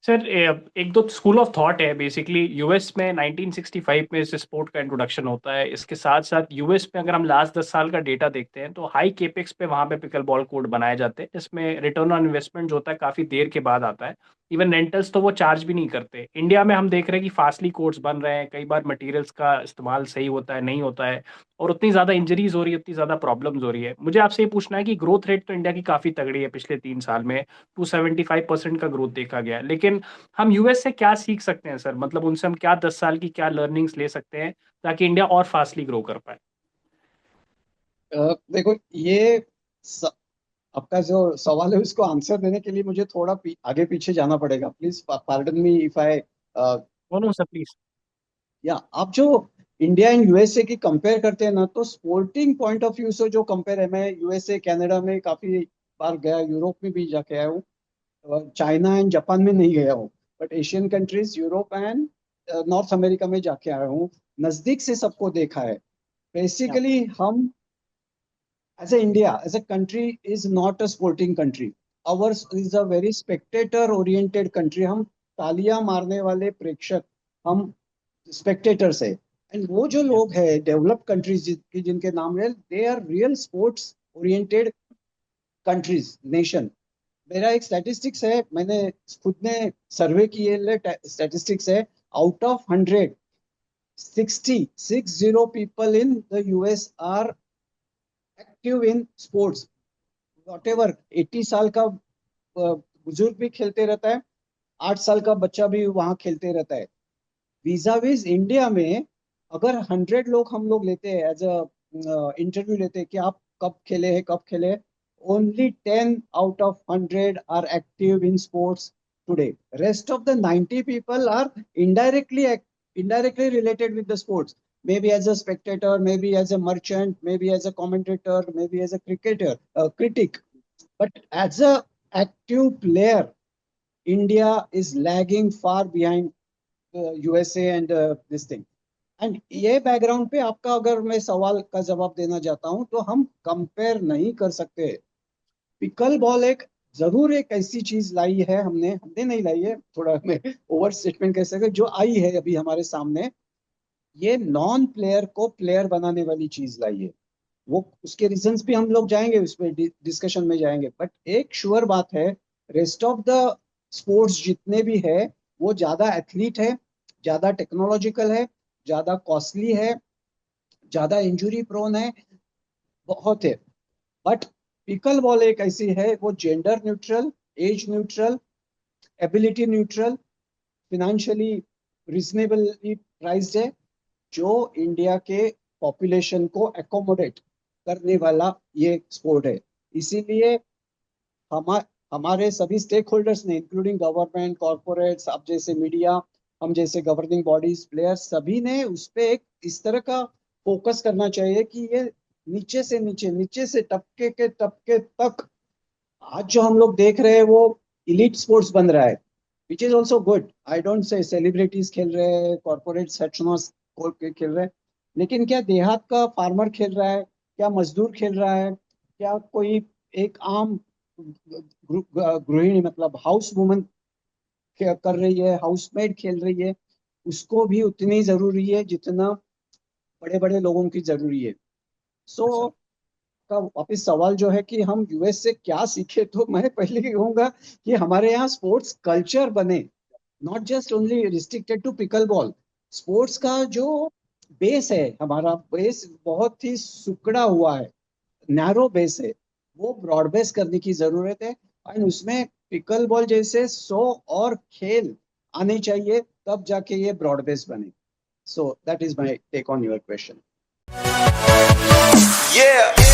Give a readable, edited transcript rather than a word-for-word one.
Sir एक दो school of thought है। बेसिकली यूएस में 1965 में इस स्पोर्ट का इंट्रोडक्शन होता है। इसके साथ साथ यूएस में अगर हम लास्ट 10 साल का डेटा देखते हैं तो हाई केपेक्स पे वहाँ पे पिकल बॉल कोर्ट बनाए जाते हैं, जिसमें रिटर्न ऑन इन्वेस्टमेंट जो होता है काफ़ी देर के बाद आता है। इवन रेंटल्स तो वो चार्ज भी नहीं करते। इंडिया में हम देख रहे हैं कि फास्टली कोर्ट्स बन रहे हैं, कई बार मटेरियल्स का इस्तेमाल सही होता है, नहीं होता है, और उतनी ज़्यादा इंजरीज हो रही है, उतनी ज़्यादा प्रॉब्लम्स हो रही है। मुझे आपसे ये पूछना है कि ग्रोथ रेट तो इंडिया की काफ़ी तगड़ी है, पिछले 3 साल में 275% का ग्रोथ देखा गया है। लेकिन हम यूएस से क्या सीख सकते हैं सर? मतलब उनसे हम क्या 10 साल की क्या लर्निंग्स ले सकते हैं ताकि इंडिया और फास्टली ग्रो कर पाए? देखो, ये स, आपका जो सवाल है उसको आंसर देने के लिए मुझे थोड़ा आगे पीछे जाना पड़ेगा। Please pardon me if I. No no sir, please. या आप जो इंडिया एंड यूएसए की कंपेयर करते हैं ना, तो स्पोर्टिंग पॉइंट ऑफ व्यू से जो कंपेयर है, मैं यूएसए कनाडा में काफी बार गया, यूरोप में भी जाके आया हूँ, चाइना एंड जापान में नहीं गया हूँ, but Asian countries, Europe and north America में जाके आया हूँ। नजदीक से सबको देखा है। बेसिकली हम as a India, as a country, is not a sporting country. Ours is a very spectator oriented country. हम तालियां मारने वाले प्रेक्षक, हम स्पेक्टेटर्स है। एंड वो जो लोग हैं डेवलप्ड कंट्रीज जिनके नाम है, they are real sports oriented countries, nation. मेरा एक स्टैटिस्टिक्स है, मैंने खुद ने सर्वे किए स्टैटिस्टिक्स है। Out of 100, 60 people in the US are active in sports. What ever, 80 साल का बुजुर्ग भी खेलते रहता है, 8 साल का बच्चा भी वहां खेलते रहता है। वीजा विज इंडिया में अगर 100 लोग हम लोग लेते हैं, एज अ इंटरव्यू लेते हैं कि आप कब खेले हैं, कब खेले, only 10 out of 100 are active in sports today. Rest of the 90 people are indirectly related with the sports, maybe as a spectator, maybe as a merchant, maybe as a commentator, maybe as a cricketer, critic. But as a active player, India is lagging far behind USA and this thing. And ये background पे आपका अगर मैं सवाल का जवाब देना चाहता हूं, तो हम कंपेयर नहीं कर सकते। पिकल बॉल एक जरूर एक ऐसी चीज लाई है, हमने हमने नहीं लाई है, थोड़ा मैं ओवर स्टेटमेंट कह सकते, जो आई है अभी हमारे सामने, ये नॉन प्लेयर को प्लेयर बनाने वाली चीज लाई है। वो उसके रीजंस भी हम लोग जाएंगे, उसमें डिस्कशन में जाएंगे, बट एक श्योर बात है, रेस्ट ऑफ द स्पोर्ट्स जितने भी है, वो ज्यादा एथलीट है, ज्यादा टेक्नोलॉजिकल है, ज्यादा कॉस्टली है, ज्यादा इंजुरी प्रोन है, बहुत है। बट पिकल बॉल एक ऐसी है, वो gender neutral, age neutral, ability neutral, financially reasonably priced है, जो इंडिया के पॉपुलेशन को एकोमोडेट करने वाला ये स्पोर्ट है। इसीलिए हम हमारे सभी स्टेक होल्डर्स ने, इंक्लूडिंग गवर्नमेंट, कॉर्पोरेट्स, आप जैसे मीडिया, हम जैसे गवर्निंग बॉडीज, प्लेयर्स, सभी ने उस पे एक इस तरह का फोकस करना चाहिए कि ये नीचे से नीचे, नीचे से टपके के टपके तक आज जो हम लोग देख रहे हैं, वो इलीट स्पोर्ट्स बन रहा है, which is also good. I don't say celebrities खेल रहे हैं, कॉर्पोरेट खेल रहे हैं, लेकिन क्या देहात का फार्मर खेल रहा है, क्या मजदूर खेल रहा है, क्या कोई एक आम गृहिणी, मतलब हाउस वुमन कर रही है, हाउसमेड खेल रही है, उसको भी उतनी जरूरी है जितना बड़े बड़े लोगों की जरूरी है। सो सर, का वापिस सवाल जो है कि हम यूएस से क्या सीखे, तो मैं पहले कहूंगा कि हमारे यहाँ स्पोर्ट्स कल्चर बने, not just only restricted to pickle ball. Sports का जो बेस है, हमारा बेस बहुत ही सुकड़ा हुआ है, नैरो बेस है, वो ब्रॉड बेस करने की जरूरत है। एंड उसमें पिकल बॉल जैसे 100 और खेल आने चाहिए, तब जाके ये ब्रॉड बेस बने। So that is my take on your question. Yeah.